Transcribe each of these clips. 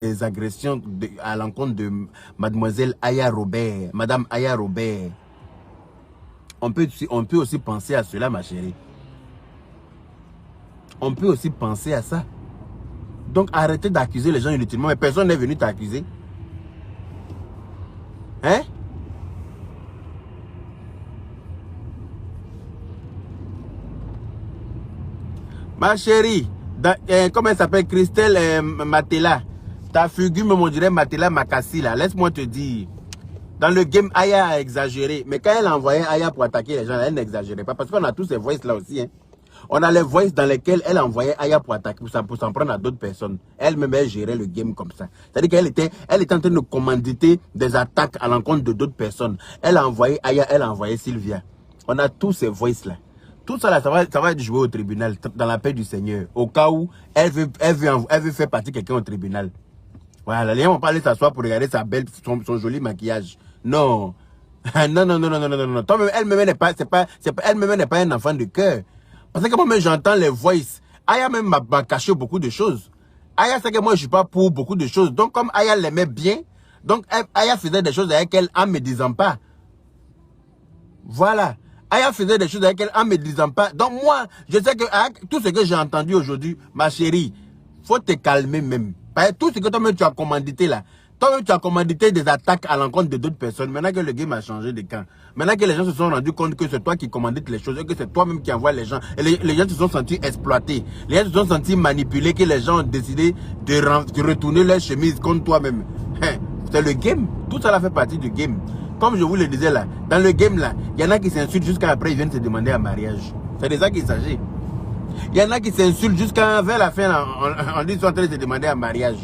des agressions à l'encontre de mademoiselle Aya Robert, madame Aya Robert. On peut aussi penser à cela, ma chérie. On peut aussi penser à ça. Donc arrêtez d'accuser les gens inutilement, mais personne n'est venu t'accuser. Hein? Ma chérie, comment elle s'appelle? Christelle Matela. Ta figure me dirait Matela Makassi là. Laisse-moi te dire. Dans le game, Aya a exagéré. Mais quand elle envoyait Aya pour attaquer les gens, elle n'exagérait pas. Parce qu'on a tous ces voices là aussi. Hein. On a les voices dans lesquelles elle envoyait Aya pour attaquer, pour s'en prendre à d'autres personnes. Elle-même, elle gérait le game comme ça. C'est-à-dire qu'elle était en train de commanditer des attaques à l'encontre de d'autres personnes. Elle a envoyé Aya, elle a envoyé Sylvia. On a tous ces voices là. Tout ça là, ça va être joué au tribunal, dans la paix du Seigneur. Au cas où elle veut faire partie quelqu'un au tribunal. Voilà, les gens vont pas aller s'asseoir pour regarder son joli maquillage. Non. Non, non, non, non, non, non, non. Toi-même, elle-même n'est pas, elle-même n'est pas un enfant de cœur. Parce que moi-même, j'entends les voices. Aya même m'a caché beaucoup de choses. Aya sait que moi, je suis pas pour beaucoup de choses. Donc, comme Aya l'aimait bien, donc Aya faisait des choses avec elle en me disant pas. Voilà. Aya faisait des choses avec elle en me disant pas. Donc, moi, je sais que tout ce que j'ai entendu aujourd'hui, ma chérie, faut te calmer même. Tout ce que toi-même tu as commandité là, toi-même tu as commandité des attaques à l'encontre de d'autres personnes. Maintenant que le game a changé de camp, maintenant que les gens se sont rendus compte que c'est toi qui commandites les choses et que c'est toi-même qui envoie les gens, et les gens se sont sentis exploités, les gens se sont sentis manipulés, que les gens ont décidé de retourner leur chemise contre toi-même. C'est le game, tout ça là fait partie du game. Comme je vous le disais là, dans le game là, il y en a qui s'insultent jusqu'à après ils viennent se demander un mariage. C'est de ça qu'il s'agit. Il y en a qui s'insultent jusqu'à vers la fin, on dit qu'ils sont en train de se demander un mariage.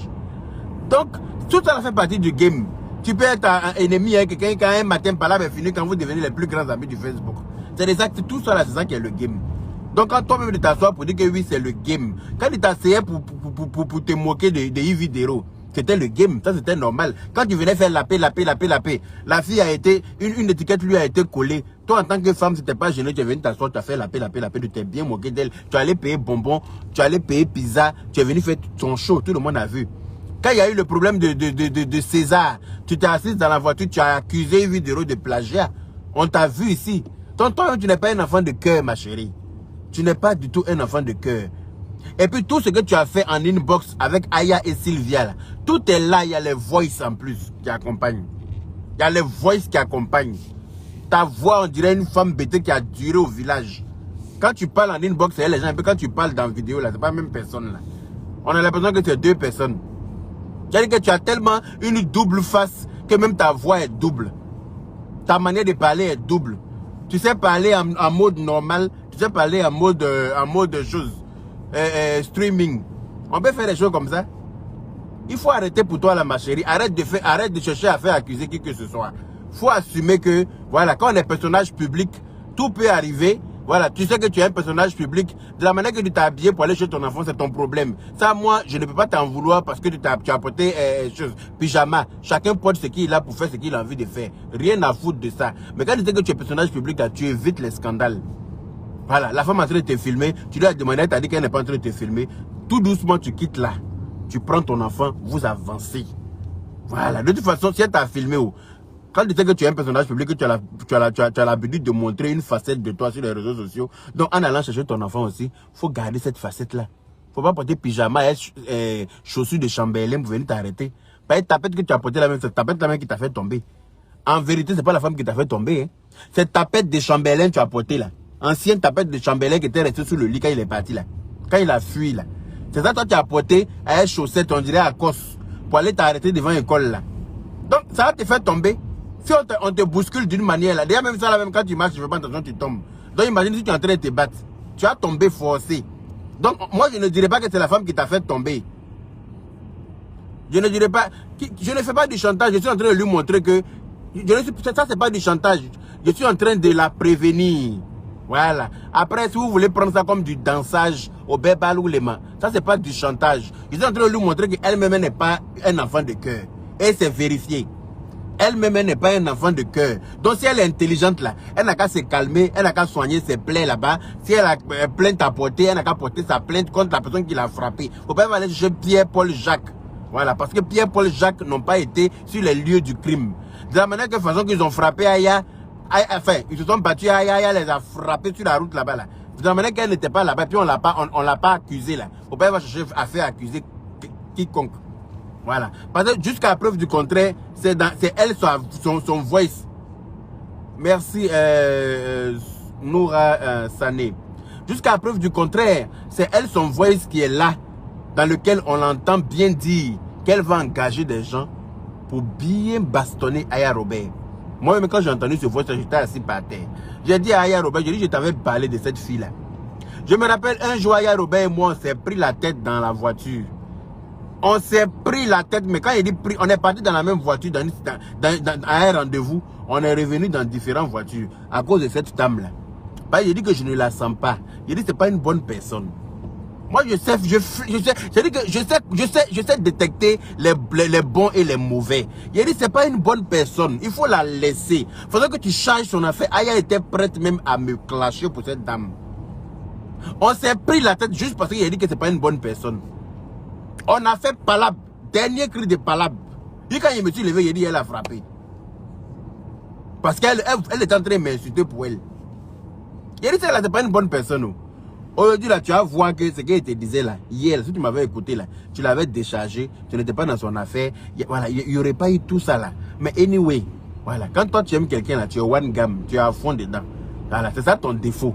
Donc, tout ça fait partie du game. Tu peux être un ennemi avec quelqu'un quand un matin par là, mais finir quand vous devenez les plus grands amis du Facebook. C'est des actes, tout ça là, c'est ça qui est le game. Donc, quand toi-même de t'asseoir pour dire que oui, c'est le game. Quand tu t'asseyais pour te moquer de Yves Dero, c'était le game, ça c'était normal. Quand tu venais faire la paix, la fille a été, une étiquette lui a été collée. Toi en tant que femme, c'était pas gêné, tu es venu t'asseoir, tu as fait la paix, tu t'es bien moqué d'elle. Tu allais payer bonbons, tu allais payer pizza, tu es venu faire ton show, tout le monde a vu. Quand il y a eu le problème de César, tu t'es assise dans la voiture, tu as accusé Yves Dero de plagiat. On t'a vu ici. Toi, tu n'es pas un enfant de cœur, ma chérie. Tu n'es pas du tout un enfant de cœur. Et puis tout ce que tu as fait en inbox avec Aya et Sylvia, là, tout est là, il y a les voices en plus qui accompagnent. Il y a les voices qui accompagnent. Ta voix, on dirait une femme bêtée qui a duré au village. Quand tu parles en inbox, c'est les gens, et puis quand tu parles dans la vidéo, là, c'est pas la même personne là. On a l'impression que c'est deux personnes. C'est-à-dire que tu as tellement une double face que même ta voix est double. Ta manière de parler est double. Tu sais parler en mode normal, tu sais parler en mode chose. Streaming. On peut faire des choses comme ça. Il faut arrêter pour toi là, ma chérie. Arrête de chercher à faire accuser qui que ce soit. Faut assumer que, voilà, quand on est personnage public, tout peut arriver. Voilà, tu sais que tu es un personnage public. De la manière que tu t'es habillé pour aller chez ton enfant, c'est ton problème. Ça, moi, je ne peux pas t'en vouloir parce que tu as porté pyjama. Chacun porte ce qu'il a pour faire ce qu'il a envie de faire. Rien à foutre de ça. Mais quand tu sais que tu es personnage public, là, tu évites les scandales. Voilà, la femme est en train de te filmer, tu lui as demandé, elle t'a dit qu'elle n'est pas en train de te filmer. Tout doucement, tu quittes là. Tu prends ton enfant, vous avancez. Voilà, de toute façon, si elle t'a filmé, quand tu sais que tu es un personnage public, que tu as l'habitude de montrer une facette de toi sur les réseaux sociaux, donc en allant chercher ton enfant aussi, il faut garder cette facette-là. Il ne faut pas porter pyjama et chaussures de chambellan pour venir t'arrêter. Pas être tapette que tu as porté la même, c'est tapette la même qui t'a fait tomber. En vérité, ce n'est pas la femme qui t'a fait tomber. Hein. C'est tapette de chambellan que tu as porté là. Ancienne tapette de chambellan qui était restée sous le lit quand il est parti là. Quand il a fui là. C'est ça toi tu as porté à une chaussette, on dirait à Cos, pour aller t'arrêter devant l'école là. Donc ça va te faire tomber. Si on te bouscule d'une manière là, déjà même ça là, même quand tu marches, tu ne fais pas attention, tu tombes. Donc imagine si tu es en train de te battre. Tu as tombé forcé. Donc moi je ne dirais pas que c'est la femme qui t'a fait tomber. Je ne dirais pas, je ne fais pas du chantage, je suis en train de lui montrer que, ça c'est pas du chantage. Je suis en train de la prévenir. Voilà. Après, si vous voulez prendre ça comme du dansage au bébal ou les mains, ça c'est pas du chantage. Je suis en train de lui montrer qu'elle-même n'est pas un enfant de cœur. Et c'est vérifié. Elle-même n'est pas un enfant de cœur. Donc si elle est intelligente là, elle n'a qu'à se calmer, elle n'a qu'à soigner ses plaies là-bas. Si elle a plainte à porter, elle n'a qu'à porter sa plainte contre la personne qui l'a frappé. Faut pas aller chercher Pierre, Paul, Jacques. Voilà, parce que Pierre, Paul, Jacques n'ont pas été sur les lieux du crime. De la manière que façon qu'ils ont frappé Aya, enfin, ils se sont battus, Aya les a frappés sur la route là-bas. Là. De la manière qu'elle n'était pas là-bas, puis on l'a pas accusé là. Faut pas chercher à faire accuser quiconque. Voilà. Parce que jusqu'à preuve du contraire, c'est elle son voice. Merci Noura Sané. Jusqu'à preuve du contraire, c'est elle son voice qui est là, dans lequel on l'entend bien dire qu'elle va engager des gens pour bien bastonner Aya Robert. Moi-même, quand j'ai entendu ce voix, j'étais assis par terre. J'ai dit à Aya Robert, j'ai dit, je t'avais parlé de cette fille-là. Je me rappelle un jour, Aya Robert et moi, on s'est pris la tête dans la voiture. On s'est pris la tête, mais quand il dit pris, on est parti dans la même voiture, à un rendez-vous. On est revenu dans différentes voitures à cause de cette dame-là. J'ai dit que je ne la sens pas. J'ai dit que ce n'est pas une bonne personne. Moi, je sais détecter les bons et les mauvais. J'ai dit que ce n'est pas une bonne personne. Il faut la laisser. Il faudrait que tu changes son affaire. Aya était prête même à me clasher pour cette dame. On s'est pris la tête juste parce qu'il a dit que ce n'est pas une bonne personne. On a fait palabre. Dernier cri de palabre. Et quand il me suis levé, il a dit qu'elle a frappé. Parce qu'elle est en train de m'insulter pour elle. Il a dit que ce n'est pas une bonne personne. Aujourd'hui, là, tu vas voir que ce qu'elle te disait là, hier, si tu m'avais écouté là, tu l'avais déchargé, tu n'étais pas dans son affaire. Voilà, il n'y aurait pas eu tout ça là. Mais anyway, voilà, quand toi tu aimes quelqu'un là, tu es one gamme, tu es à fond dedans. Voilà, c'est ça ton défaut.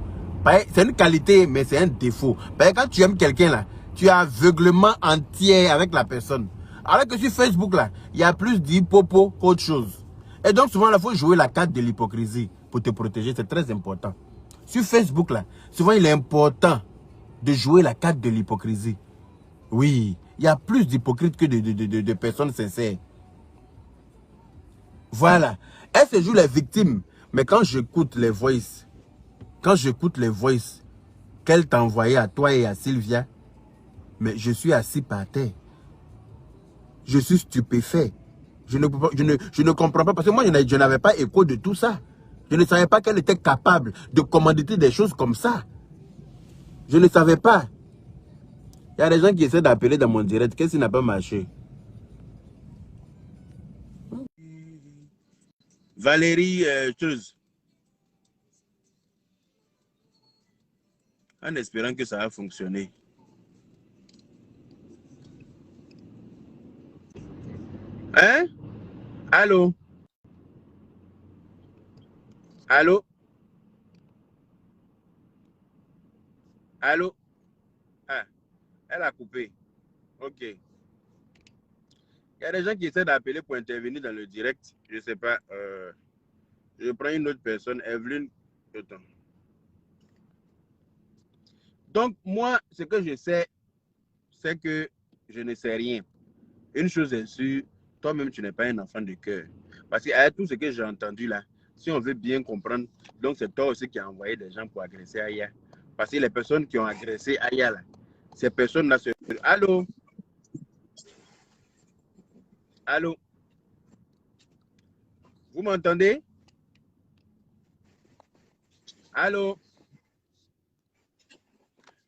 C'est une qualité, mais c'est un défaut. Quand tu aimes quelqu'un là, tu es aveuglement entier avec la personne. Alors que sur Facebook là, il y a plus d'hypopo qu'autre chose. Et donc souvent, il faut jouer la carte de l'hypocrisie pour te protéger, c'est très important. Sur Facebook là, souvent il est important de jouer la carte de l'hypocrisie. Oui, il y a plus d'hypocrites que de personnes sincères. Voilà. Elle se joue les victimes. Mais quand j'écoute les voices, qu'elle t'a envoyé à toi et à Sylvia, mais je suis assis par terre. Je suis stupéfait. Je ne comprends pas parce que moi, je n'avais pas écho de tout ça. Je ne savais pas qu'elle était capable de commanditer des choses comme ça. Je ne savais pas. Il y a des gens qui essaient d'appeler dans mon direct. Qu'est-ce qui n'a pas marché? Valérie chose. En espérant que ça va fonctionner. Hein? Allô? Allô? Allô? Ah, elle a coupé. Ok. Il y a des gens qui essaient d'appeler pour intervenir dans le direct. Je ne sais pas. Je prends une autre personne, Evelyne. Attends. Donc, moi, ce que je sais, c'est que je ne sais rien. Une chose est sûre, toi-même, tu n'es pas un enfant de cœur. Parce qu'avec tout ce que j'ai entendu là, si on veut bien comprendre, donc c'est toi aussi qui as envoyé des gens pour agresser Aya. Parce que les personnes qui ont agressé Aya là, ces personnes-là se... Allô? Allô? Vous m'entendez? Allô?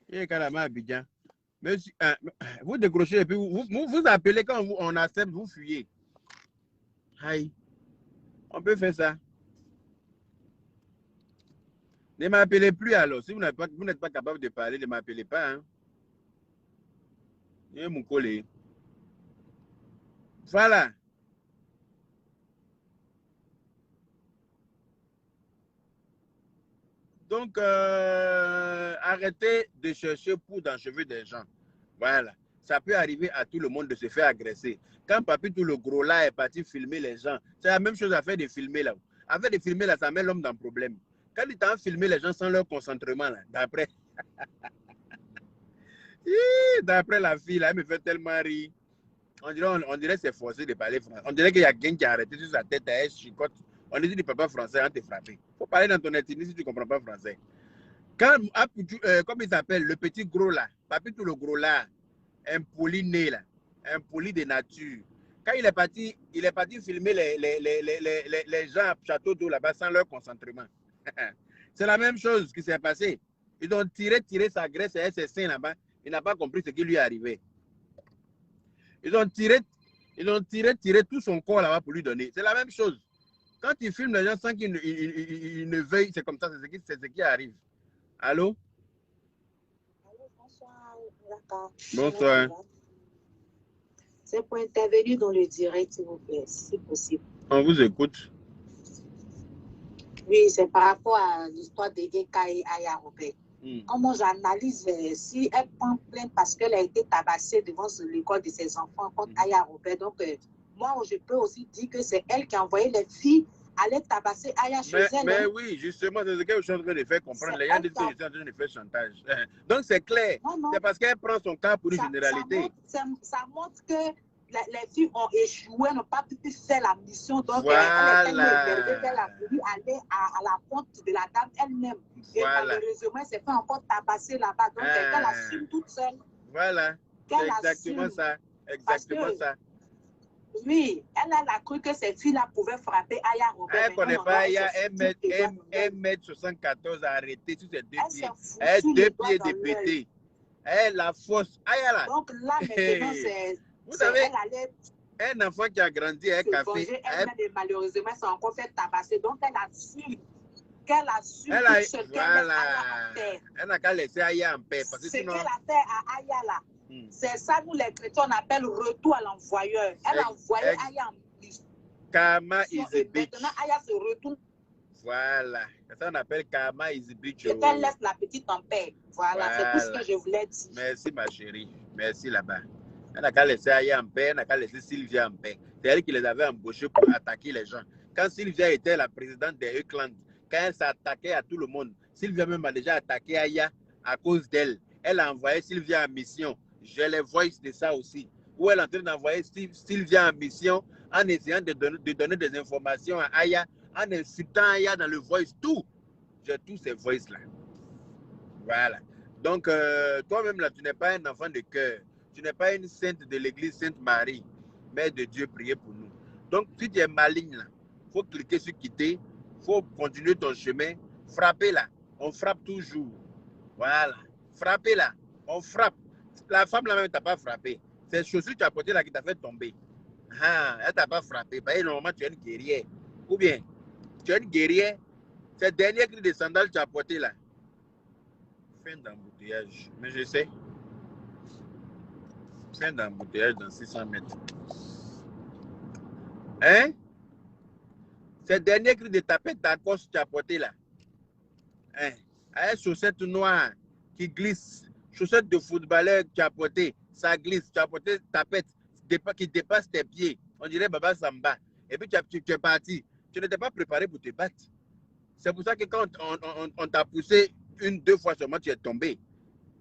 Il y a Abidjan. Monsieur, vous décrochez et puis vous appelez quand on accepte, vous fuyez. Aïe, on peut faire ça. Ne m'appelez plus alors. Si vous n'êtes pas capable de parler, ne m'appelez pas. Hein. Mon collègue. Voilà. Donc, arrêtez de chercher pour dans les cheveux des gens. Voilà. Ça peut arriver à tout le monde de se faire agresser. Quand Papi tout le gros là est parti filmer les gens, c'est la même chose à faire de filmer là. À faire de filmer là, ça met l'homme dans le problème. Quand il t'a filmé les gens sans leur concentrement là, d'après la fille là, elle me fait tellement rire. On dirait que c'est forcé de parler français. On dirait qu'il y a quelqu'un qui a arrêté sur sa tête, elle chicote. On dit du papa français, on te frappé. Il faut parler dans ton ethnie si tu ne comprends pas français. Quand, comme il s'appelle, le petit gros là, Papi tout le gros là, impoli né là, impoli de nature. Quand il est parti filmer les gens à Château d'eau là-bas sans leur concentrement. C'est la même chose qui s'est passé. Ils ont tiré sa graisse et ses seins là-bas. Il n'a pas compris ce qui lui est arrivé. Ils ont tiré tout son corps là-bas pour lui donner. C'est la même chose. Quand ils filment les gens sans qu'ils ne veuillent, c'est comme ça, c'est ce qui arrive. Allô? Bonsoir. Bonsoir. C'est pour intervenir dans le direct, s'il vous plaît, si possible. On vous écoute. Oui, c'est par rapport à l'histoire de Geka et Aya Robert. Comment j'analyse si elle prend plainte parce qu'elle a été tabassée devant l'école de ses enfants contre Aya Robert. Donc, moi, je peux aussi dire que c'est elle qui a envoyé les filles aller tabasser Aya chez elle. Mais oui, justement, c'est ce que je suis en train de faire comprendre. Les gens disent que je suis en train de faire chantage. Donc, c'est clair. C'est parce qu'elle prend son cas pour une généralité. Ça montre que les filles ont échoué, n'ont pas pu faire la mission. Donc, voilà. Elle a voulu aller à la compte de la dame elle-même. Et malheureusement, elle s'est fait encore tabasser là-bas. Donc, elle assume toute seule. Voilà. C'est exactement ça. Exactement ça. Oui, elle a cru que ces filles-là pouvaient frapper Aya Robert. Elle ne connaît pas Aya, 1m74 arrêtée sur ses deux pieds. Elle a deux pieds dépétés. Elle la fausse. Aya là. Donc là, maintenant, c'est... Vous savez, un enfant qui a grandi avec un café. Malheureusement, elle s'est encore fait tabasser. Donc, elle a su qu'elle a su elle n'a qu'à laisser Aya en paix. Parce que sinon... Ce qu'elle a fait à Aya là, c'est ça, nous les chrétiens, on appelle retour à l'envoyeur. Elle a envoyé Aya en prison. Karma is a bitch. Maintenant, Aya se retourne. Voilà. C'est ça qu'on appelle karma is a bitch. Et qu'elle laisse la petite en paix. Voilà. C'est tout ce que je voulais dire. Merci, ma chérie. Merci là-bas. Elle n'a qu'à laisser Aya en paix, elle n'a qu'à laisser Sylvia en paix. C'est elle qui les avait embauchés pour attaquer les gens. Quand Sylvia était la présidente des Eucland, quand elle s'attaquait à tout le monde, Sylvia même a déjà attaqué Aya à cause d'elle. Elle a envoyé Sylvia en mission. J'ai les voices de ça aussi. Où elle est en train d'envoyer Sylvia en mission en essayant de donner des informations à Aya, en insultant Aya dans le voice. Tout. J'ai tous ces voices-là. Voilà. Donc, toi-même, là, tu n'es pas un enfant de cœur. Tu n'es pas une sainte de l'église Sainte-Marie, Mère de Dieu, priez pour nous. Donc, si tu es maligne, il faut cliquer sur quitter, il faut continuer ton chemin, frapper là. On frappe toujours. Voilà. Frapper là. On frappe. La femme là même t'a pas frappé. C'est chaussures que tu as portées là qui t'a fait tomber. Ah, elle t'a pas frappé. Parce que normalement, tu es une guerrière. Ou bien, tu es une guerrière. Cette dernière cri de sandales que tu as porté là. Fin d'embouteillage. Mais je sais. Fin d'embouteillage dans 600 mètres. Hein? Cette dernière cri de tapette d'Arcos que tu as porté là. Hein? Avec chaussettes noires qui glissent. Chaussettes de footballeur que tu as porté. Ça glisse. Tu as porté tapette qui dépasse tes pieds. On dirait Baba Samba. Et puis tu es parti. Tu n'étais pas préparé pour te battre. C'est pour ça que quand on t'a poussé une, deux fois seulement, tu es tombé.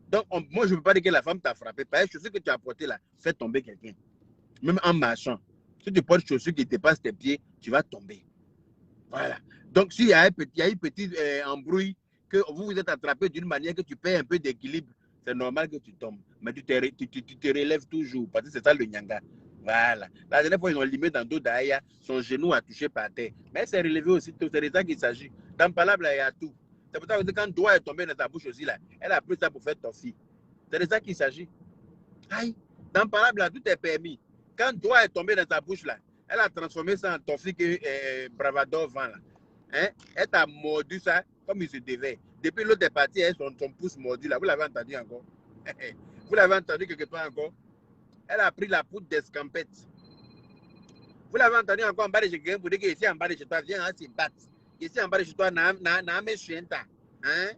Donc, moi, je ne veux pas dire que la femme t'a frappé. Par les chaussures que tu as portées là, fait tomber quelqu'un. Même en marchant. Si tu portes chaussures qui dépassent tes pieds, tu vas tomber. Voilà. Donc, s'il y a une petite embrouille, que vous vous êtes attrapé d'une manière que tu perds un peu d'équilibre, c'est normal que tu tombes. Mais tu te relèves toujours. Parce que c'est ça le nyanga. Voilà. La dernière fois, ils ont limé dans le dos d'Aya, son genou a touché par terre. Mais elle s'est relevée aussi. C'est de ça qu'il s'agit. Dans Palable, il y a tout. C'est pour ça que quand doigt est tombé dans ta bouche aussi, là, elle a pris ça pour faire ton fille. C'est de ça qu'il s'agit. Aïe, dans Palable, là, tout est permis. Quand doigt est tombé dans ta bouche, là, elle a transformé ça en ton fille que Bravador vend, là. Hein? Elle t'a mordu ça comme il se devait. Depuis l'autre est parti, son pouce mordu, là. Vous l'avez entendu encore? Vous l'avez entendu quelque part encore? Elle a pris la poudre d'escampette. Vous l'avez entendu encore en bas de chez quelqu'un pour dire que ici en bas de chez toi, viens hein, se battre. Ici en bas de chez toi, n'a chien. Hein?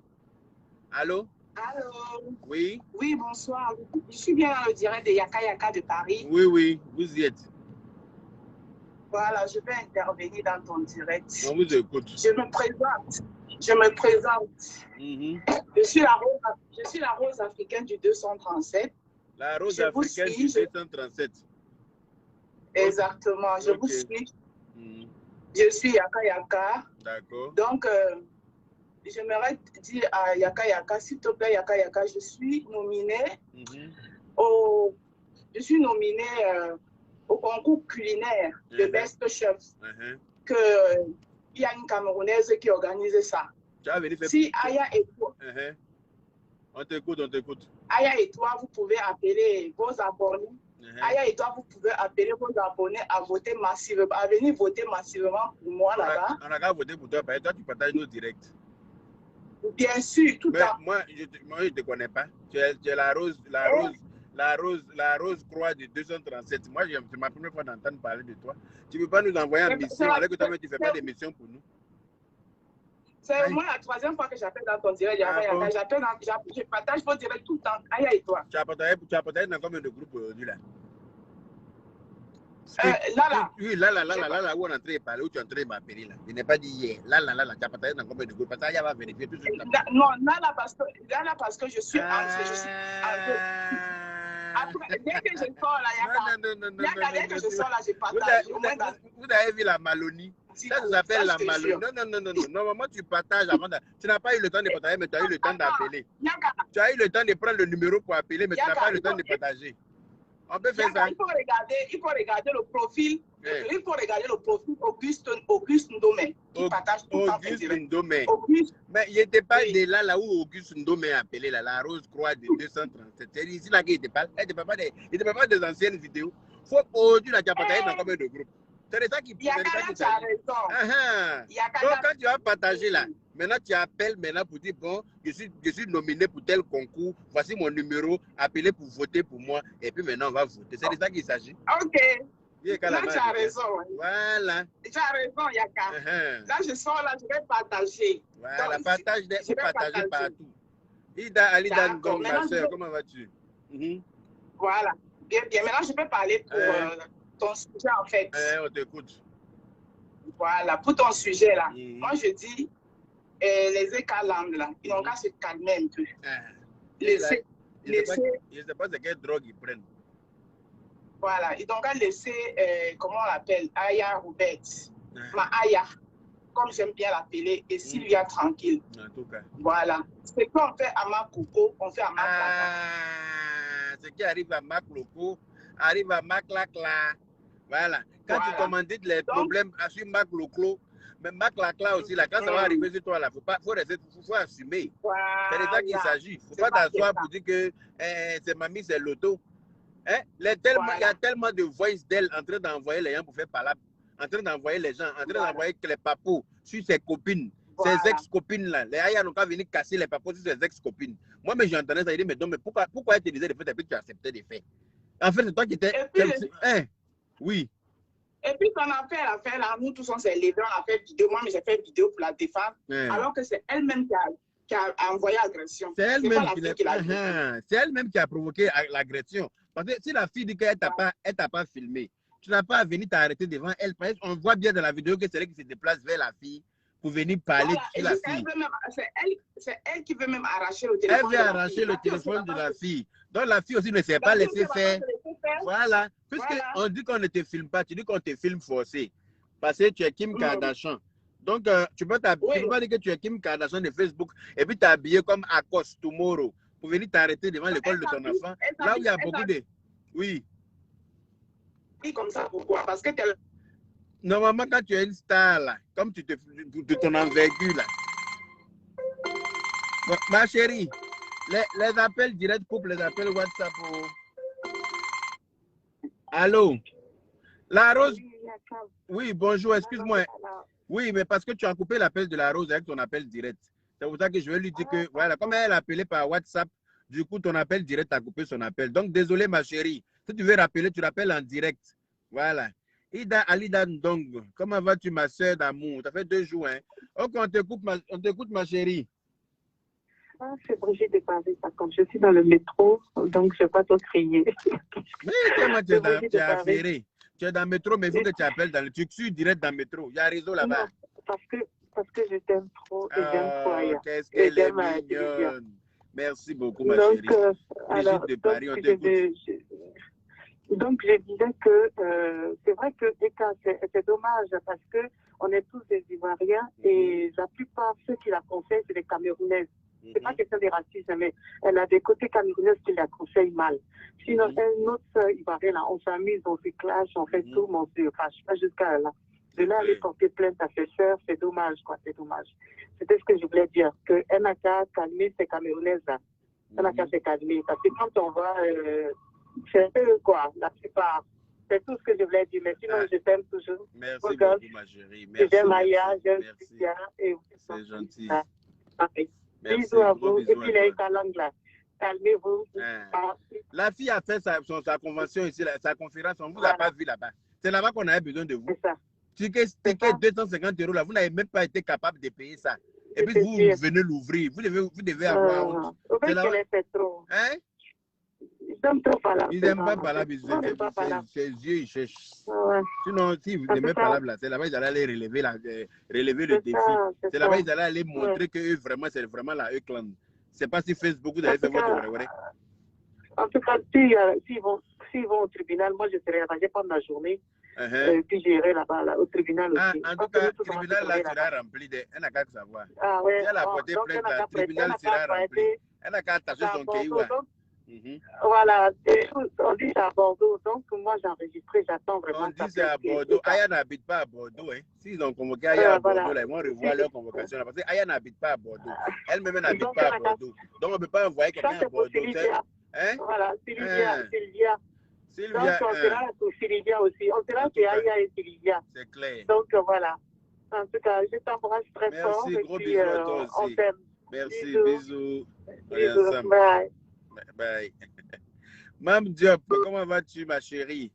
Allô? Allô? Oui? Oui, bonsoir. Je suis bien dans le direct de Yaka Yaka de Paris. Oui, oui, vous y êtes. Voilà, je vais intervenir dans ton direct. On vous écoute. Je me présente. Je suis la rose africaine du 237. La rose africaine du 237. Exactement, je vous suis. Je suis Yaka Yaka. D'accord. Donc, j'aimerais dire à Yaka Yaka, s'il te plaît, Yaka Yaka, je suis nominée au concours culinaire de Best Chef. Il y a une Camerounaise qui organise ça. Si Aya et toi, on t'écoute. Aya et toi, vous pouvez appeler vos abonnés Aya et toi, vous pouvez appeler vos abonnés à voter massivement, à venir voter massivement pour moi là-bas. On a qu'à voter pour toi, parce que toi, tu partages nos directs. Bien sûr, tout le temps. Moi, je ne te connais pas. Tu es la rose croix de 237. Moi, c'est ma première fois d'entendre parler de toi. Tu ne peux pas nous envoyer en mission alors que toi, tu ne fais pas de mission pour nous. C'est moi la troisième fois que j'appelle dans ton direct. Je partage vos directs tout le temps. Aïe et toi. Tu as partagé dans combien de groupes aujourd'hui là? Oui, là, où on est en train de parler, où tu es en train de m'appeler là. Je n'ai pas dit hier. Là, tu as partagé dans combien de groupes? Parce que ça, va vérifier tout ce que tu as. Non, là, parce que je suis Après, dès que je sors là, dès que je sors là, je partage. Vous avez vu la Malonie? Ça s'appelle la Malonie. Non. Normalement, tu partages avant. Tu n'as pas eu le temps de partager, mais tu as eu le temps d'appeler. Tu as eu le temps de prendre le numéro pour appeler, mais tu n'as pas eu le temps de partager. On peut faire ça. Il faut regarder le profil. Il faut regarder le profil Auguste Ndomé qui partage tout le temps. Auguste Ndomé. Mais il n'était pas de là où Auguste Ndomé a appelé la Rose Croix de 237. C'est ici là qu'il te parle. Il ne te parle pas des anciennes vidéos. Faut aujourd'hui là tu as partagé dans combien de groupes? C'est ça qui. Il y a tu as raison. Donc quand tu as partagé là, maintenant tu appelles pour dire bon, je suis nominé pour tel concours, voici mon numéro, appelez pour voter pour moi, et puis maintenant on va voter. C'est de ça qu'il s'agit. Ok. Là tu as raison. Voilà. Tu as raison, Yaka. Là je sors là, je vais partager. Voilà, partager partout. Ida Alida Ngong, ma soeur, comment vas-tu? Voilà. Bien. Maintenant je peux parler pour ton sujet en fait. On t'écoute. Voilà, pour ton sujet là. Moi je dis, les écalandes là, ils n'ont qu'à se calmer un peu. Je ne sais pas quelle drogue ils prennent. Voilà, ils n'ont qu'à laisser, comment on l'appelle, Aya Robert. Ma Aya, comme j'aime bien l'appeler, et Sylvia tranquille. En tout cas. Voilà. Ce qu'on fait à Makoko, on fait à Maklakla. Ce qui arrive à Makloko, arrive à Maklakla. Voilà. Quand tu commandites les problèmes sur Makloko, mais Maklakla aussi, là, quand ça va arriver sur toi, il faut assumer. Voilà. C'est de ça qu'il s'agit. Il ne faut pas t'asseoir pour dire que c'est mamie, c'est l'auto. Hein? Il y a tellement de voice d'elle en train d'envoyer les gens pour faire parler, en train d'envoyer les gens, en train d'envoyer les papous sur ses copines, ses ex-copines-là. Les Aya n'ont qu'à venir casser les papous sur ses ex-copines. Moi, mais j'entendais ça, il dit, mais pourquoi elle te disait de faire et puis tu acceptais de faire? En fait, c'est toi qui étais. Oui. Et puis, ton affaire là, nous tous, on s'est levés, on a fait vidéo. Moi, j'ai fait vidéo pour la défendre, alors que c'est elle-même qui a envoyé l'agression. C'est elle-même qui a provoqué l'agression. Parce que si la fille dit qu'elle ne t'a pas filmé, tu n'as pas à venir t'arrêter devant elle. On voit bien dans la vidéo que c'est elle qui se déplace vers la fille pour venir parler de la fille. C'est elle qui veut même arracher le téléphone. Elle veut arracher le téléphone de la fille. Donc la fille aussi ne s'est pas laissée faire. Voilà. Puisqu'on dit qu'on ne te filme pas, tu dis qu'on te filme forcé. Parce que tu es Kim Kardashian. Donc, tu peux pas dire que tu es Kim Kardashian de Facebook et puis t'habiller comme Akos Tomorrow pour venir t'arrêter devant l'école de ton enfant. Là où il y a beaucoup de... Oui. Comme ça, pourquoi? Parce que normalement, quand tu es une star, là, comme de ton envergure, là. Bon, ma chérie, les appels directs couple, les appels WhatsApp. Allô? La Rose? Oui, bonjour, excuse-moi. Oui, mais parce que tu as coupé l'appel de la Rose avec ton appel direct. C'est pour ça que je vais lui dire que, voilà, comme elle a appelé par WhatsApp, du coup, ton appel direct a coupé son appel. Donc, désolé, ma chérie. Si tu veux rappeler, tu rappelles en direct. Voilà. Ida Alida Ndong, comment vas-tu, ma soeur d'amour? Ça fait 2 jours, hein? Ok, on t'écoute, ma chérie. C'est Brigitte de Paris, quand je suis dans le métro, donc je ne vais pas trop crier. Mais comment tu es affairé? Tu es dans le métro, mais il faut que tu appelles dans le... Tu suis direct dans le métro. Il y a un réseau là-bas. Parce que je t'aime trop et j'aime trop Aya. Qu'est-ce qu'elle est mignonne. Merci beaucoup, ma chérie. Brigitte de Paris, on t'écoute. Donc, je disais que c'est vrai que c'est dommage parce qu'on est tous des Ivoiriens et la plupart, ceux qui la conseillent, c'est des Camerounaises. C'est pas question de racisme, mais elle a des côtés camerounaises qui la conseillent mal. Sinon, notre sœur Ivoirienne, on s'amuse, on se clash, on fait tout, mais on se fâche pas jusqu'à là. De là, aller porter plainte à ses sœurs, c'est dommage, quoi, c'est dommage. C'était ce que je voulais dire, qu'elle n'a qu'à calmer ces Camerounaises-là. Elle n'a qu'à se calmer. Parce que quand on voit C'est eux, quoi, la plupart. C'est tout ce que je voulais dire, mais sinon, je t'aime toujours. Merci beaucoup, ma chérie. Merci. J'aime Aya, j'aime Lydia. C'est gentil. Bisous à vous. Et puis, les langues là. Calmez-vous. La fille a fait sa convention ici, sa conférence. On ne vous a pas vu là-bas. C'est là-bas qu'on avait besoin de vous. C'est ça. Ticket 250 € là, vous n'avez même pas été capable de payer ça. Et puis vous venez l'ouvrir. Vous devez avoir. C'est là-bas. C'est trop. Hein? Ils n'aiment trop Palab. Ils n'aiment pas Palab. Ses yeux, ils cherchent. Sinon, si vous n'aimez Palab, là, c'est là-bas ils allaient aller relever le défi. C'est là-bas ils allaient aller montrer que eux, vraiment, c'est vraiment la E-Clan. C'est pas si Facebook, vous allez faire votre vrai. En tout cas, s'ils vont au tribunal, moi je serai là-bas, je prends ma journée. Puis j'irai là-bas au tribunal aussi. En tout cas, le tribunal là sera rempli de. Elle n'a qu'à savoir. Ah ouais. Si elle a porté plainte, le tribunal sera rempli. Elle n'a qu'à attacher son caillou. Voilà, on dit c'est à Bordeaux, donc moi j'ai enregistré, j'attends vraiment. On dit c'est à Bordeaux. Aya n'habite pas à Bordeaux. Hein. S'ils ont convoqué Aya à Bordeaux, là, ils vont revoir leur convocation. Là, parce que Aya n'habite pas à Bordeaux. Elle-même n'habite pas à Bordeaux. Donc on ne peut pas envoyer quelqu'un à Bordeaux. Hein? Voilà, Sylvia. Donc on sera pour Sylvia aussi. On sera pour Aya et Sylvia. C'est clair. Donc voilà. En tout cas, je t'embrasse très fort. Merci, gros bisous à toi aussi. On t'aime. Merci, bisous. Bisous. Bye. Bye. Mam Diop, comment vas-tu, ma chérie?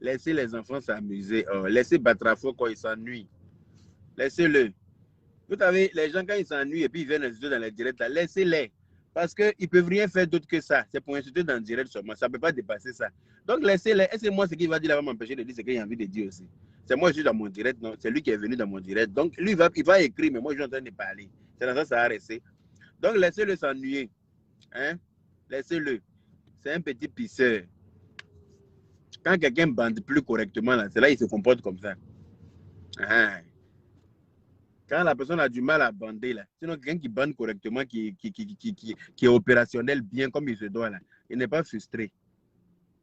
Laissez les enfants s'amuser. Oh, laissez Batrafo quand ils s'ennuient. Laissez-le. Vous savez, les gens, quand ils s'ennuient et puis ils viennent insulter dans les directs, laissez-les. Parce qu'ils ne peuvent rien faire d'autre que ça. C'est pour insulter dans le direct seulement. Ça ne peut pas dépasser ça. Donc, laissez-les. Est-ce que moi, ce qu'il va dire là va m'empêcher de dire ce qu'il a envie de dire aussi? C'est moi, je suis dans mon direct. Non, c'est lui qui est venu dans mon direct. Donc, lui, il va écrire, mais moi, je suis en train de parler. C'est dans ça, ça a resté. Donc, laissez-le s'ennuyer. Hein? Laissez-le. C'est un petit pisseur. Quand quelqu'un bande plus correctement, c'est là qu'il se comporte comme ça. Ah. Quand la personne a du mal à bander, là, sinon quelqu'un qui bande correctement, qui est opérationnel bien comme il se doit, là, il n'est pas frustré.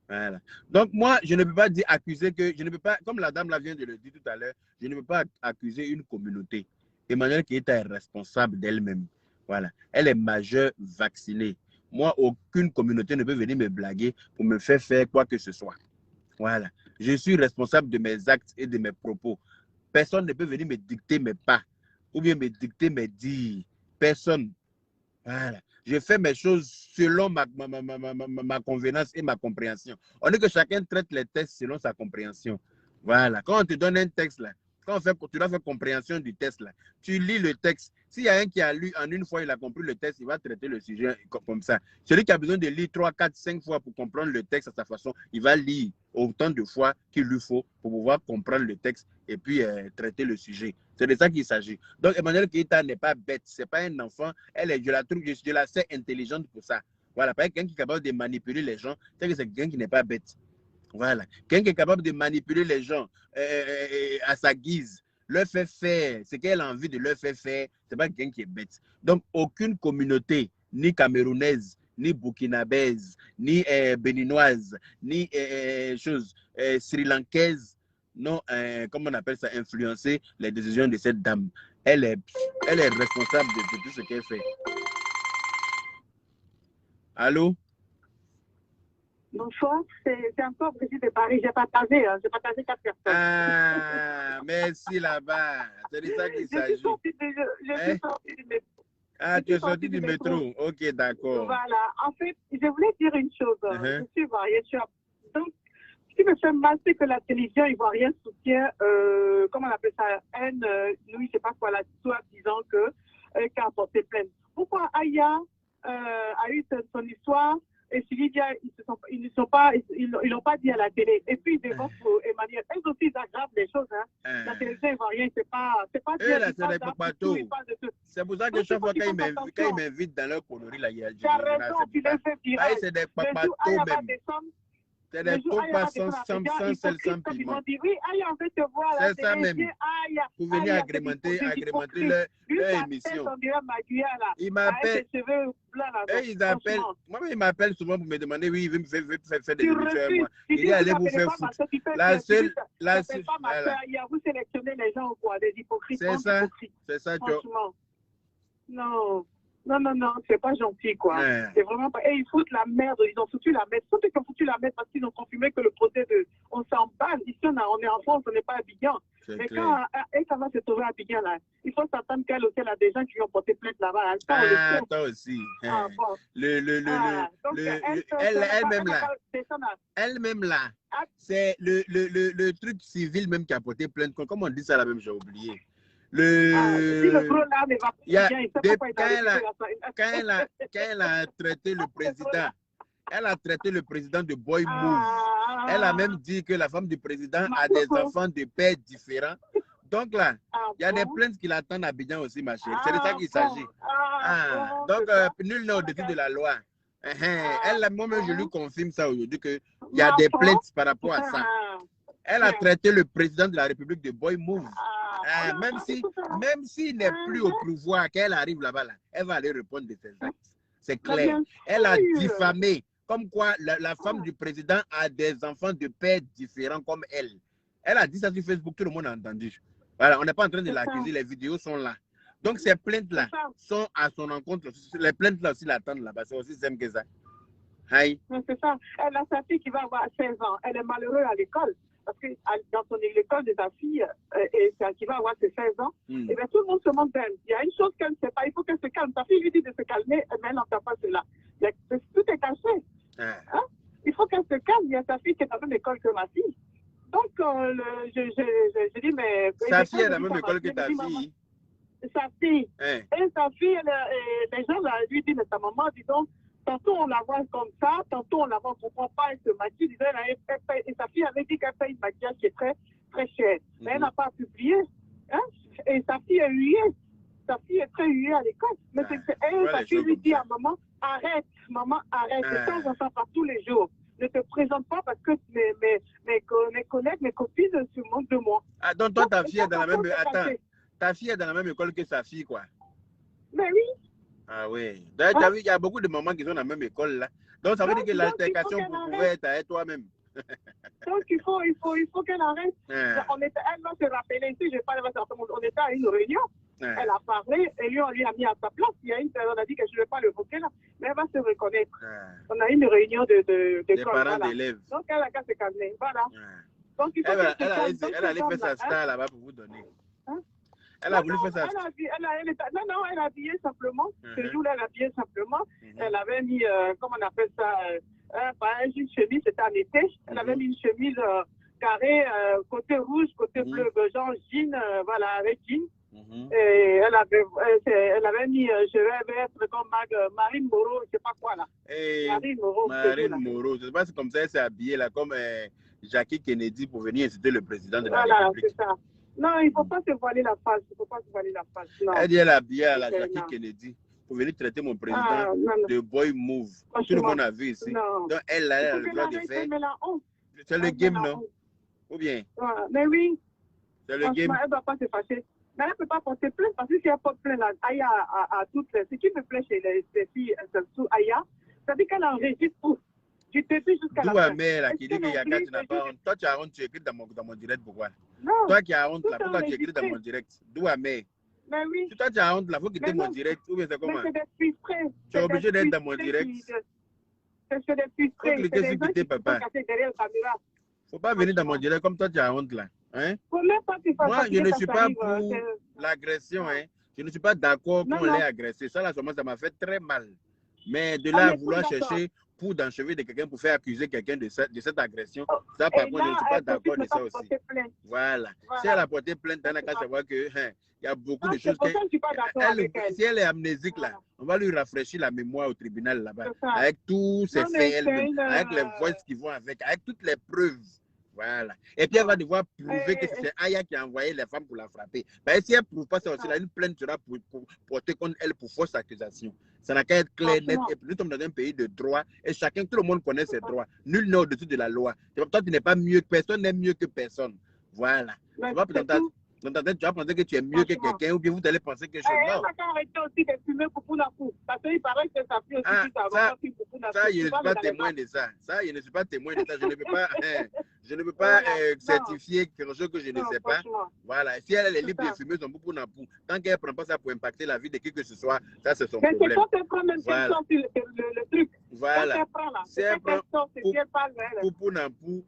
Voilà. Donc moi, je ne peux pas accuser que, je ne peux pas, comme la dame là vient de le dire tout à l'heure, je ne peux pas accuser une communauté. Emmanuel Keïta est responsable d'elle-même. Voilà. Elle est majeure vaccinée. Moi, aucune communauté ne peut venir me blaguer pour me faire quoi que ce soit. Voilà. Je suis responsable de mes actes et de mes propos. Personne ne peut venir me dicter mes pas ou bien me dicter mes dires. Personne. Voilà. Je fais mes choses selon ma convenance et ma compréhension. On dit que chacun traite les textes selon sa compréhension. Voilà. Quand on te donne un texte là, quand tu dois faire compréhension du texte là, tu lis le texte. S'il y a un qui a lu en une fois, il a compris le texte, il va traiter le sujet comme ça. Celui qui a besoin de lire 3, 4, 5 fois pour comprendre le texte à sa façon, il va lire autant de fois qu'il lui faut pour pouvoir comprendre le texte et puis traiter le sujet. C'est de ça qu'il s'agit. Donc, Emmanuel Keïta n'est pas bête. Ce n'est pas un enfant. Je la sais intelligente pour ça. Voilà. Pas quelqu'un qui est capable de manipuler les gens, c'est quelqu'un qui n'est pas bête. Voilà. Quelqu'un qui est capable de manipuler les gens à sa guise, leur fait faire ce qu'elle a envie de leur faire faire, ce n'est pas quelqu'un qui est bête. Donc, aucune communauté, ni camerounaise, ni burkinabèse, ni béninoise, ni sri-lankaise, non, comment on appelle ça, influencer les décisions de cette dame. Elle est responsable de tout ce qu'elle fait. Allô? Bonsoir, c'est encore Brigitte de Paris. J'ai partagé 4 personnes. Ah, merci là-bas. C'est de ça qu'il s'agit. Je suis sortie du métro. Ah, tu es sorti du métro. Ok, d'accord. Voilà. En fait, je voulais dire une chose. Je suis ivoirienne. Donc, ce qui me fait mal, c'est que la télévision ivoirienne soutient, comment on appelle ça, haine, nous, je ne sais pas quoi, la histoire disant qu'elle a porté plainte. Pourquoi Aya a eu son histoire et Sylvia, ils l'ont pas dit à la télé. Et puis, devant Emmanuel, elles aussi, ils aggravent les choses. Hein. La télévision ivoirienne, c'est pas bien. C'est pour ça que chaque fois qu'ils m'invitent dans leur coloris, là, il y a raison, tu les fais virer. C'est des papatos même. C'est des compas sans sel, sans piment. Ils m'ont dit, oui, Aya, on veut te voir. C'est ça même. Pour venir agrémenter leur émission. Ils m'appellent. Ils appellent. Moi, ils m'appellent souvent pour me demander, oui, il veut me faire des émissions avec moi. Il dit, allez vous faire foutre. La seule. Vous sélectionnez les gens ou quoi, des hypocrites. C'est ça, Joe. Non. Non, c'est pas gentil, quoi. C'est vraiment pas. Et ils foutent la merde, ils ont foutu la merde. Surtout qu'ils ont foutu la merde parce qu'ils ont confirmé que le procès de. On s'en parle. Ici, on est en France, on n'est pas à Abidjan. Mais quand ça va se trouver à Abidjan, là, il faut s'attendre qu'elle aussi, elle a des gens qui ont porté plainte là-bas. Toi aussi. Elle-même là. C'est le truc civil même qui a porté plainte. Comment on dit ça là même, j'ai oublié. Quand elle a traité le président, de boy move. Elle a même dit que la femme du président a des enfants de pères différents. Donc là, il y a des plaintes qui l'attendent à Abidjan aussi, ma chérie. C'est de ça qu'il s'agit. Donc, nul n'est au-dessus de la loi. Moi-même, je lui confirme ça aujourd'hui, qu'il y a des plaintes par rapport à ça. Elle a traité le président de la République de boy move. Même s'il n'est plus au pouvoir, qu'elle arrive là-bas, elle va aller répondre de ses actes. C'est clair. Elle a diffamé, comme quoi la femme du président a des enfants de pères différents comme elle. Elle a dit ça sur Facebook, tout le monde a entendu. Voilà, on n'est pas en train de l'accuser, les vidéos sont là. Donc ces plaintes-là sont à son encontre. Les plaintes-là aussi l'attendent là-bas, c'est aussi simple que ça. C'est ça. Elle a sa fille qui va avoir 16 ans. Elle est malheureuse à l'école. Parce que dans l'école de sa fille, qui va avoir ses 16 ans, et bien, tout le monde se montre d'elle. Il y a une chose qu'elle ne sait pas, il faut qu'elle se calme. Sa fille lui dit de se calmer, mais elle n'entend pas cela. Tout est caché. Il faut qu'elle se calme. Il y a sa fille qui est dans la même école que ma fille. Donc, je dis, mais... Sa fille est dans la même école que ta fille? Sa fille. Et sa fille, les gens lui disent, mais ta maman, dis donc, tantôt on la voit comme ça, tantôt on la voit, on ne comprend pas, elle se maquille. Et sa fille avait dit qu'elle paye une maquillage qui est très, très cher. Mais elle n'a pas publié. Et sa fille est huée. Sa fille est très huée à l'école. Mais sa fille lui dit à maman, arrête, maman, arrête. De temps en temps, par tous les jours. Ne te présente pas parce que mes collègues, mes copines se moquent de moi. Donc toi, ta fille est dans la même... Attends, ta fille est dans la même école que sa fille, quoi. Mais oui. Ah oui. D'ailleurs, tu as vu, il y a beaucoup de mamans qui sont dans la même école, là. Donc, ça veut dire que l'altercation pouvait être avec toi-même. Donc, il faut qu'elle arrête. Elle va se rappeler ici, on était à une réunion. Elle a parlé et lui, on lui a mis à sa place. Il y a une personne, on a dit que je ne vais pas l'évoquer là, mais elle va se reconnaître. On a eu une réunion de des parents d'élèves. Donc, elle a qu'à se calmer. Voilà. Donc, il faut elle allait faire sa star là-bas pour vous donner. Elle a voulu faire ça. Non, elle a habillé simplement. Ce jour-là, elle a habillé simplement. Elle avait mis, comment on appelle ça, une chemise, c'était en été. Elle avait mis une chemise carrée, côté rouge, côté bleu, genre jean, voilà, avec jean. Et elle avait mis, je vais être comme Marine Moreau, je ne sais pas quoi là. Marine Moreau, je ne sais pas si comme ça elle s'est habillée là, comme Jackie Kennedy pour venir inciter le président de la République. Voilà, c'est ça. Non, il ne faut pas se voiler la face. Non. Elle dit elle est habillée à la Jackie Kennedy pour venir traiter mon président de boy move. Tout le monde a vu ici. Donc elle a le droit de faire. C'est le game, non? Ou bien? Mais oui. C'est le game. Elle ne doit pas se fâcher. Mais elle ne peut pas porter plainte parce que si elle porte plainte Aya à toutes les... Ce qui me plaît chez les filles, surtout Aya, c'est qu'elle enregistre tout. Tu te dis jusqu'à la fin. D'où mère là qui dit que Yaka, tu n'as pas honte. Toi, tu as honte, tu écris dans mon direct, pourquoi? Non. Toi qui as honte là, pourquoi tu écris dans mon direct? D'où mère? Mais oui. Si toi tu as honte là, il faut quitter mon direct. Ou bien c'est comment? Mais c'est des filtrés. Tu es obligé d'être dans mon direct. C'est des filtrés. Il faut cliquer sur quitter, papa. Faut pas venir dans mon direct comme toi tu as honte là. Hein? Moi, je ne suis pas pour l'agression. Hein? Je ne suis pas d'accord qu'on l'ait agressé. Ça, là, ça m'a fait très mal. Mais de là à vouloir chercher pour dans le cheveu de quelqu'un pour faire accuser quelqu'un de cette agression, ça, par contre, je ne suis pas d'accord de ça aussi. Voilà. Si elle a porté plainte, on a qu'à savoir que il y a beaucoup de choses. Si elle est amnésique, là, on va lui rafraîchir la mémoire au tribunal là-bas. Avec tous ses faits, avec les voix qui vont avec toutes les preuves. Voilà. Et puis elle va devoir prouver que c'est Aya qui a envoyé les femmes pour la frapper. Ben, si elle ne prouve pas ça aussi, là, une plainte sera pour porter contre elle pour fausse accusation. Ça n'a qu'à être clair, net. Et puis nous sommes dans un pays de droit et chacun, tout le monde connaît ses droits. Nul n'est au-dessus de la loi. Toi, tu n'es pas mieux que personne, n'est mieux que personne. Voilà. Tu vas dans ta tête, tu vas penser que tu es mieux que quelqu'un ou bien vous allez penser que je suis mort. Elle va arrêter aussi de fumer pour la coupe. Parce qu'il paraît que ça fait aussi ça, je ne suis pas témoin de ça. Ça, je ne suis pas témoin de ça. Je ne peux pas certifier quelque chose que je ne sais pas. Voilà. Si elle est libre de fumer son bout n'a pou, tant qu'elle ne prend pas ça pour impacter la vie de qui que ce soit, ça c'est son problème. Mais c'est quand elle prend même le truc. Voilà. Si elle prend pour n'a pou,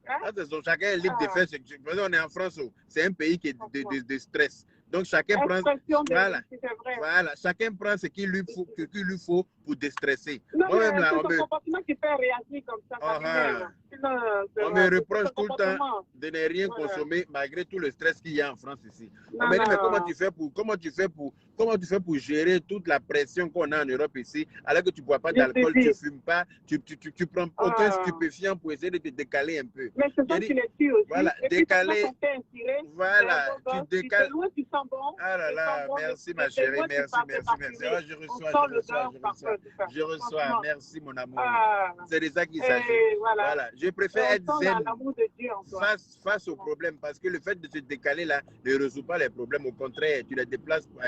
chacun est libre de faire ce que on est en France, c'est un pays qui est de stress. Donc chacun prend, voilà, chacun prend ce qu'il lui faut pour déstresser. Moi-même là, on me reproche tout le temps de ne rien consommer malgré tout le stress qu'il y a en France ici. On me dit mais comment tu fais pour gérer toute la pression qu'on a en Europe ici, alors que tu ne bois pas d'alcool, tu ne fumes pas, tu prends aucun stupéfiant pour essayer de te décaler un peu. Mais c'est ça qui les tue aussi. Voilà, décaler. Voilà, tu décales. Bon, ah là là, merci ma chérie, merci. Ah, je reçois, merci mon amour. C'est de ça qu'il s'agit. Voilà. Je préfère être zen face au problème parce que le fait de se décaler là ne résout pas les problèmes. Au contraire, tu les déplaces pour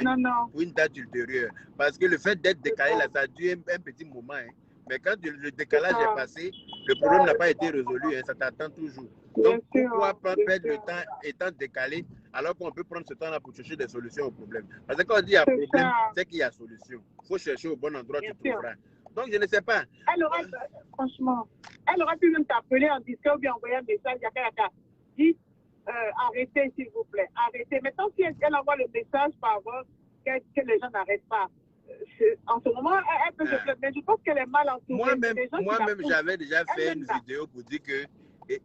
une date ultérieure. Parce que le fait d'être décalé là, ça dure un petit moment. Hein. Mais quand le décalage est passé, le problème n'a pas été résolu, hein, ça t'attend toujours. Donc, pourquoi perdre le temps étant décalé alors qu'on peut prendre ce temps-là pour chercher des solutions au problème? Parce que quand on dit il y a problème, c'est qu'il y a solution. Il faut chercher au bon endroit, tu trouveras. Donc, je ne sais pas. Franchement, elle aurait pu même t'appeler en disant ou bien envoyer un message, dit arrêtez s'il vous plaît, arrêtez. Maintenant, si elle envoie le message par rapport que les gens n'arrêtent pas, en ce moment, elle peut se plaindre, mais je pense qu'elle est mal entourée. Moi-même, j'avais déjà fait une vidéo pour dire que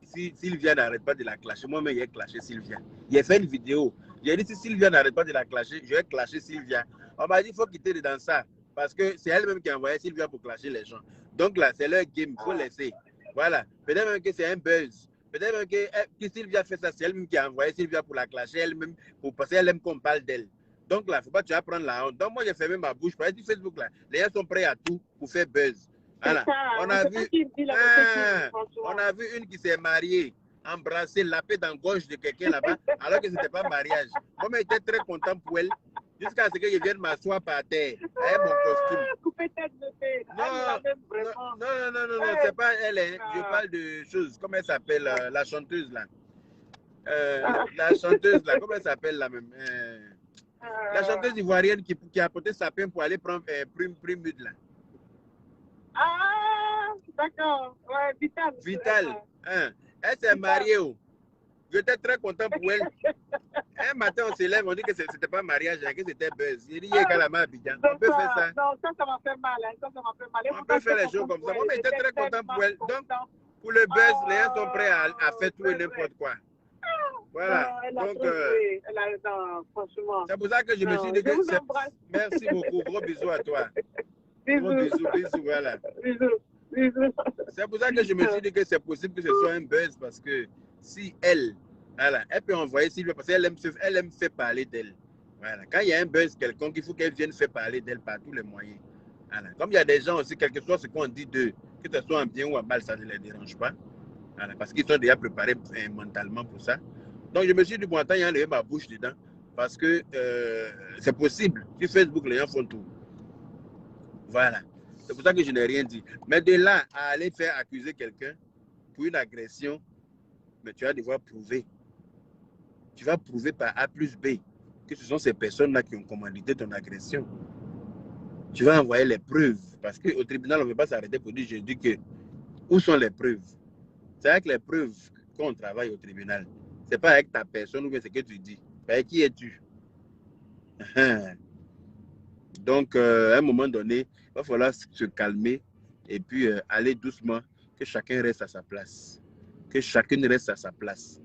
si Sylvia n'arrête pas de la clasher, moi-même, j'ai clashé Sylvia. J'ai fait une vidéo. J'ai dit si Sylvia n'arrête pas de la clasher, je vais clasher Sylvia. On m'a dit qu'il faut quitter dans ça. Parce que c'est elle-même qui a envoyé Sylvia pour clasher les gens. Donc là, c'est leur game, il faut laisser. Voilà. Peut-être même que c'est un buzz. Peut-être même que Sylvia fait ça, c'est elle-même qui a envoyé Sylvia pour la clasher elle-même, parce qu'elle aime qu'on parle d'elle. Donc là, il ne faut pas que tu vas prendre la honte. Donc moi, j'ai fermé ma bouche. Par exemple, Facebook, là, les gens sont prêts à tout pour faire buzz. Voilà. On a vu une qui s'est mariée, embrassée, lapée dans la gorge de quelqu'un là-bas, alors que ce n'était pas mariage. Moi, j'étais très content pour elle, jusqu'à ce que je vienne m'asseoir par terre avec mon costume. Non, c'est pas elle. Hein. Je parle de choses. Comment elle s'appelle, la chanteuse là? La chanteuse là, comment elle s'appelle là même? La chanteuse ivoirienne qui a porté sa peine pour aller prendre prime mud là. Ah, d'accord. Ouais, Vital. Hein. Elle s'est mariée. J'étais très content pour elle. Un matin, on se lève, on dit que ce n'était pas mariage, que c'était buzz. Il dit, il y a Kalama Abidjan. On peut faire ça. Non, ça m'a fait mal. On peut faire les choses comme ça. Moi, j'étais très content pour elle. Donc, pour le buzz, les gens sont prêts à faire tout et n'importe quoi. Voilà. Donc, c'est pour ça que je me suis dit que merci beaucoup. Gros bisous à toi. Gros bisous, voilà. C'est pour ça que je me suis dit que c'est possible que ce soit un buzz parce que si elle peut envoyer Sylvia parce qu'elle aime faire parler d'elle. Voilà. Quand il y a un buzz quelconque, il faut qu'elle vienne faire parler d'elle par tous les moyens. Voilà. Comme il y a des gens aussi, quel que soit ce qu'on dit d'eux, que ce soit en bien ou en mal, ça ne les dérange pas. Voilà. Parce qu'ils sont déjà préparés mentalement pour ça. Donc, je me suis dit, bon, attends, il y a enlevé ma bouche dedans. Parce que c'est possible. Sur Facebook, les gens font tout. Voilà. C'est pour ça que je n'ai rien dit. Mais de là à aller faire accuser quelqu'un pour une agression, mais tu vas devoir prouver. Tu vas prouver par A plus B que ce sont ces personnes-là qui ont commandité ton agression. Tu vas envoyer les preuves. Parce qu'au tribunal, on ne veut pas s'arrêter pour dire, je dis que, où sont les preuves? C'est avec les preuves qu'on travaille au tribunal. Ce n'est pas avec ta personne ou bien ce que tu dis. Avec qui es-tu? Donc, à un moment donné, il va falloir se calmer et puis aller doucement, que chacun reste à sa place. Que chacune reste à sa place.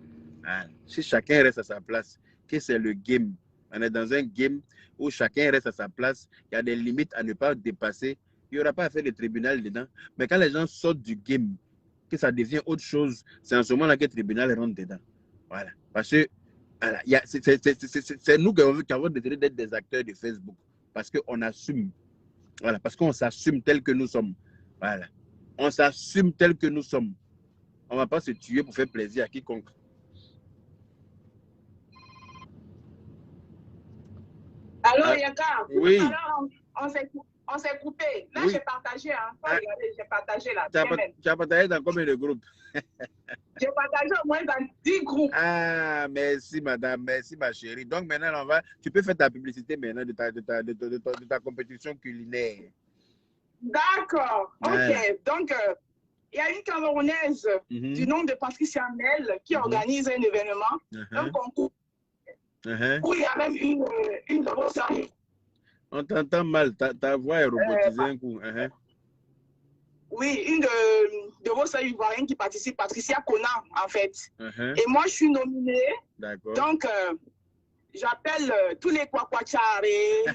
Si chacun reste à sa place, que c'est le game. On est dans un game où chacun reste à sa place. Il y a des limites à ne pas dépasser. Il n'y aura pas à faire le tribunal dedans. Mais quand les gens sortent du game, que ça devient autre chose, c'est en ce moment-là que le tribunal rentre dedans. Voilà. Parce que voilà, c'est nous qui avons décidé d'être des acteurs de Facebook. Parce qu'on assume. Voilà, parce qu'on s'assume tel que nous sommes. Voilà. On s'assume tel que nous sommes. On ne va pas se tuer pour faire plaisir à quiconque. Alors, Yaka, oui. Tout à l'heure, on s'est coupé. Là, oui. J'ai partagé. Hein. Regardez, j'ai partagé là. Tu as partagé dans combien de groupes? J'ai partagé au moins dans 10 groupes. Ah, merci, madame. Merci, ma chérie. Donc, maintenant, tu peux faire ta publicité maintenant de ta compétition culinaire. D'accord. OK. Donc, il y a une Camerounaise du nom de Patricia Mel qui organise un événement, un concours. Où il y a même une de vos séries. On t'entend mal, ta voix est robotisée un coup. Oui, une de vos séries ivoiriennes qui participe, Patricia Conan, en fait. Et moi, je suis nominée. D'accord. Donc, j'appelle tous les Kwakwachare, les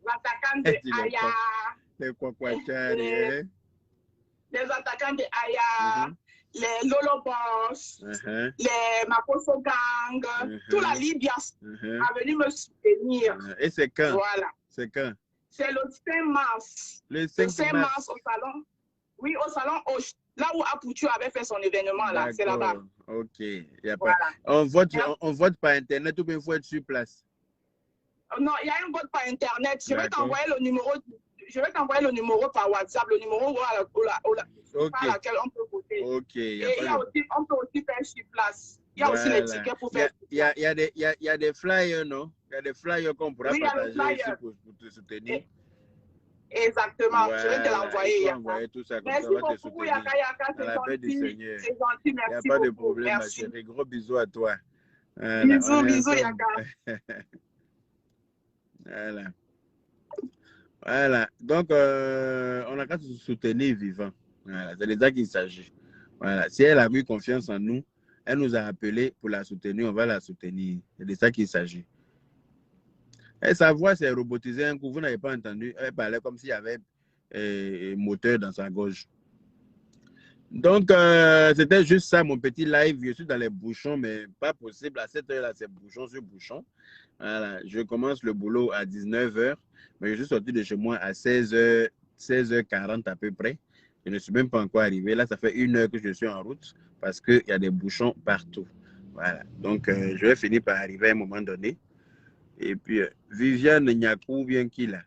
attaquants de Aya. Les Kwakwachare. Les attaquants de Aya. Les Lolo Boss, les Makoso Gang, toute la Libye a venu me soutenir. Et c'est quand? Voilà. C'est quand? C'est le 5 mars. Le 5 mars au salon. Oui, au salon Hoche. Là où Apoutu avait fait son événement, là, c'est là-bas. Ok. Y a voilà. pas... on vote par Internet ou bien il faut être sur place? Non, il y a un vote par Internet. Je vais t'envoyer le numéro. Je vais t'envoyer le numéro par WhatsApp, le numéro par laquelle on peut voter. Ok. Et on peut aussi faire sur place. Il y a aussi les tickets pour faire. Il y a des flyers, non? Il y a des flyers qu'on pourra partager ici pour te soutenir. Exactement. Voilà. Je vais te l'envoyer. Envoyer tout ça comme merci ça, on va te beaucoup, soutenir. Yaka. C'est gentil. C'est gentil, merci. Il n'y a pas de problème, ma chérie. Gros bisous à toi. Voilà, bisous, Yaka. Voilà. Donc, on a qu'à se soutenir vivant. Voilà. C'est de ça qu'il s'agit. Voilà. Si elle a eu confiance en nous, elle nous a appelés pour la soutenir, on va la soutenir. C'est de ça qu'il s'agit. Et sa voix s'est robotisée un coup. Vous n'avez pas entendu. Elle parlait comme s'il y avait un moteur dans sa gorge. Donc, c'était juste ça, mon petit live. Je suis dans les bouchons, mais pas possible. À cette heure-là, c'est bouchon sur bouchon. Voilà. Je commence le boulot à 19 h, mais je suis sorti de chez moi à 16h40 à peu près. Je ne suis même pas encore arrivé. Là, ça fait 1 heure que je suis en route parce qu'il y a des bouchons partout. Voilà. Donc, je vais finir par arriver à un moment donné. Et puis, Viviane Nyakou, bien qu'il a.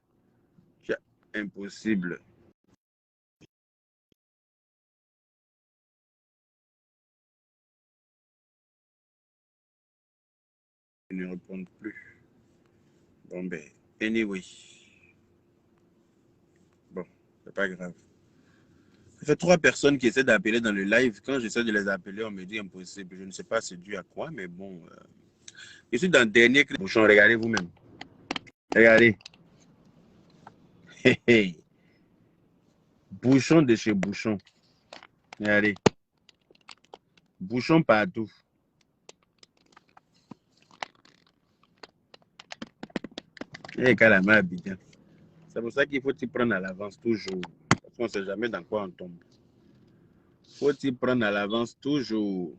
Impossible. Ils ne répondent plus. Bon, ben, anyway. Bon, c'est pas grave. Ça fait 3 personnes qui essaient d'appeler dans le live. Quand j'essaie de les appeler, on me dit impossible. Je ne sais pas c'est dû à quoi, mais bon. Je suis dans le dernier bouchon. Regardez vous-même. Regardez. Bouchon de chez Bouchon. Regardez. Bouchon partout. Et carrément Abidjan. C'est pour ça qu'il faut s'y prendre à l'avance toujours. Parce qu'on ne sait jamais dans quoi on tombe. Il faut s'y prendre à l'avance toujours.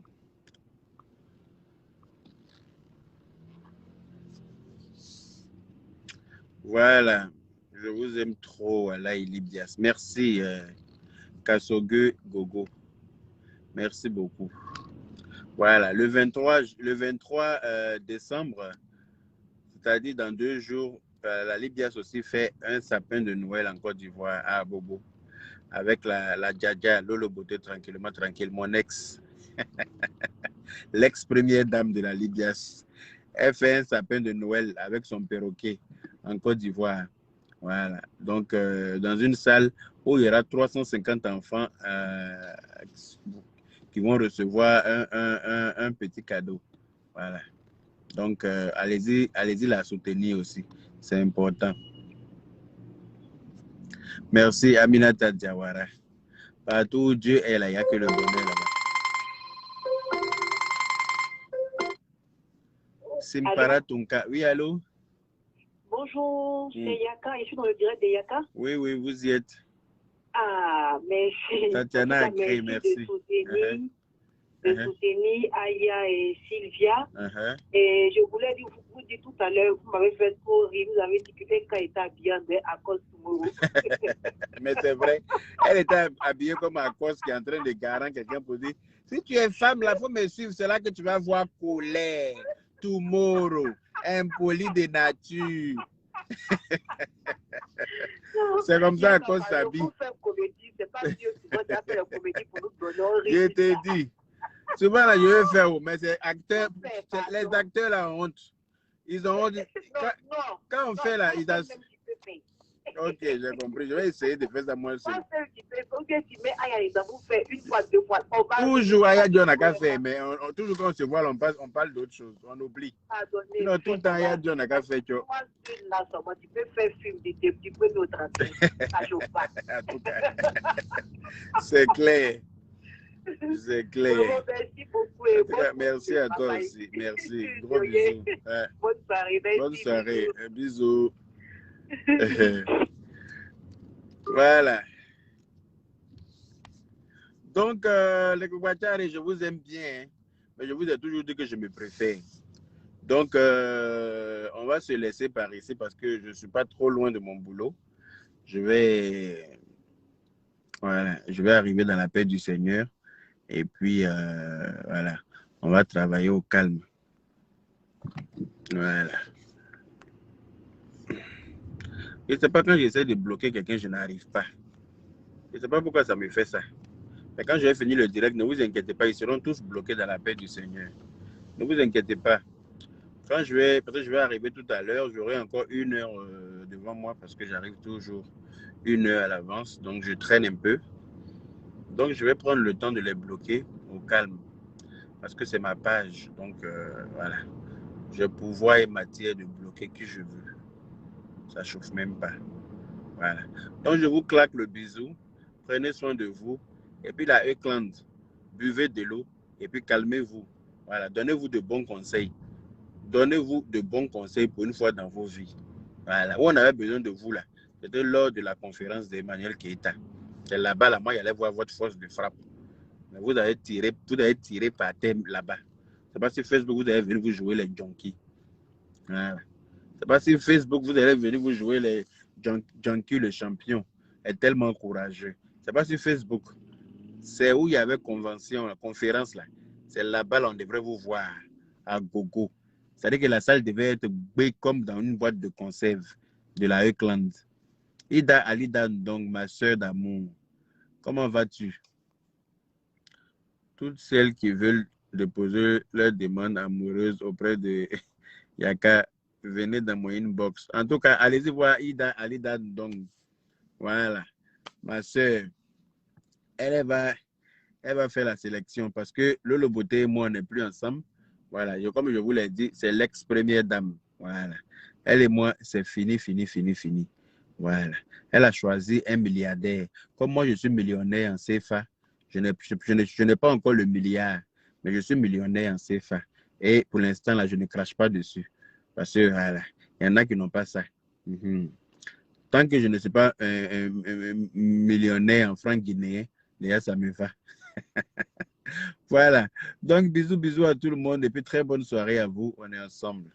Voilà. Je vous aime trop, Alaï Libias. Merci, Kasogue Gogo. Merci beaucoup. Voilà. Le 23 décembre, c'est-à-dire dans 2 jours, la Libias aussi fait un sapin de Noël en Côte d'Ivoire à Bobo. Avec la Djadja, Lolo Beauté, tranquille, mon ex. L'ex-première dame de la Libias. Elle fait un sapin de Noël avec son perroquet en Côte d'Ivoire. Voilà. Donc, dans une salle où il y aura 350 enfants qui vont recevoir un petit cadeau. Voilà. Donc, allez-y la soutenir aussi. C'est important. Merci, Aminata Diawara. Partout où Dieu est là, il n'y a que le bonheur là-bas. Simpara Tunka. Oui, allô? Bonjour, c'est Yaka. Je suis dans le direct de Yaka. Oui, vous y êtes. Ah, merci. Tatiana a écrit, merci. De soutenir Aya et Sylvia. Et je voulais vous dire tout à l'heure, vous m'avez fait trop rire, vous avez dit que Eka était habillée à cause tomorrow. Mais c'est vrai, elle était habillée comme à cause qui est en train de garer quelqu'un pour dire si tu es femme, là, il faut me suivre, c'est là que tu vas voir colère, tomorrow, impoli de nature. C'est comme ça à cause s'habille. C'est pas Dieu qui doit faire la comédie pour nous donner. Je te dis. Souvent, là, je vais faire, mais c'est acteurs, les acteurs, là, ont honte. Ils ont honte. Quand on fait, là, ils ont... Ok, j'ai compris. Je vais essayer de faire ça moi seul. Toujours, Aya John n'a qu'à faire, mais toujours quand on se voit, on parle d'autre chose. On oublie. Sinon, tout le temps, Aya John n'a qu'à faire. Tu peux faire film, tu peux nous traiter. C'est clair. C'est clair. Merci beaucoup. Merci à toi aussi. Merci. Gros bisous. Bonne soirée. Bonne soirée. Bisous. Voilà. Donc, les Koukwachari, je vous aime bien, hein, mais je vous ai toujours dit que je me préfère. Donc, on va se laisser par ici parce que je ne suis pas trop loin de mon boulot. Je vais arriver dans la paix du Seigneur. Et puis, voilà, on va travailler au calme. Voilà. Je ne sais pas, quand j'essaie de bloquer quelqu'un, je n'arrive pas. Je ne sais pas pourquoi ça me fait ça. Mais quand je vais finir le direct, ne vous inquiétez pas, ils seront tous bloqués dans la paix du Seigneur. Ne vous inquiétez pas. Quand peut-être je vais arriver tout à l'heure, j'aurai encore 1 heure devant moi parce que j'arrive toujours 1 heure à l'avance. Donc, je traîne un peu. Donc, je vais prendre le temps de les bloquer au calme. Parce que c'est ma page. Donc, voilà. J'ai pouvoir et matière de bloquer qui je veux. Ça ne chauffe même pas. Voilà. Donc, je vous claque le bisou. Prenez soin de vous. Et puis, la Eukland, buvez de l'eau. Et puis, calmez-vous. Voilà. Donnez-vous de bons conseils. Donnez-vous de bons conseils pour une fois dans vos vies. Voilà. Où on avait besoin de vous, là. C'était lors de la conférence d'Emmanuel Keïta. C'est là-bas, là, moi, j'allais voir votre force de frappe. Mais vous avez tiré par terre là-bas. C'est pas sur Facebook, vous allez venir vous jouer les junkies. Voilà. C'est pas sur Facebook, vous allez venir vous jouer les junkies, le champion. Est tellement courageux. C'est pas sur Facebook. C'est où il y avait convention, la conférence là. C'est là-bas, là, on devrait vous voir à gogo. C'est-à-dire que la salle devait être comme dans une boîte de conserve de la Eukland. Ida Alida, donc ma soeur d'amour, comment vas-tu? Toutes celles qui veulent déposer leur demande amoureuse auprès de Yaka, venez dans mon inbox. En tout cas, allez-y voir Ida Alida, donc voilà, ma soeur, elle va faire la sélection parce que Lolo Beauté et moi, on n'est plus ensemble. Voilà, comme je vous l'ai dit, c'est l'ex-première dame. Voilà, elle et moi, c'est fini. Voilà. Elle a choisi un milliardaire. Comme moi, je suis millionnaire en CFA, je n'ai pas encore le milliard, mais je suis millionnaire en CFA. Et pour l'instant, là, je ne crache pas dessus. Parce que, voilà, il y en a qui n'ont pas ça. Tant que je ne suis pas un millionnaire en francs guinéens, déjà, ça me va. Voilà. Donc, bisous à tout le monde et puis très bonne soirée à vous. On est ensemble.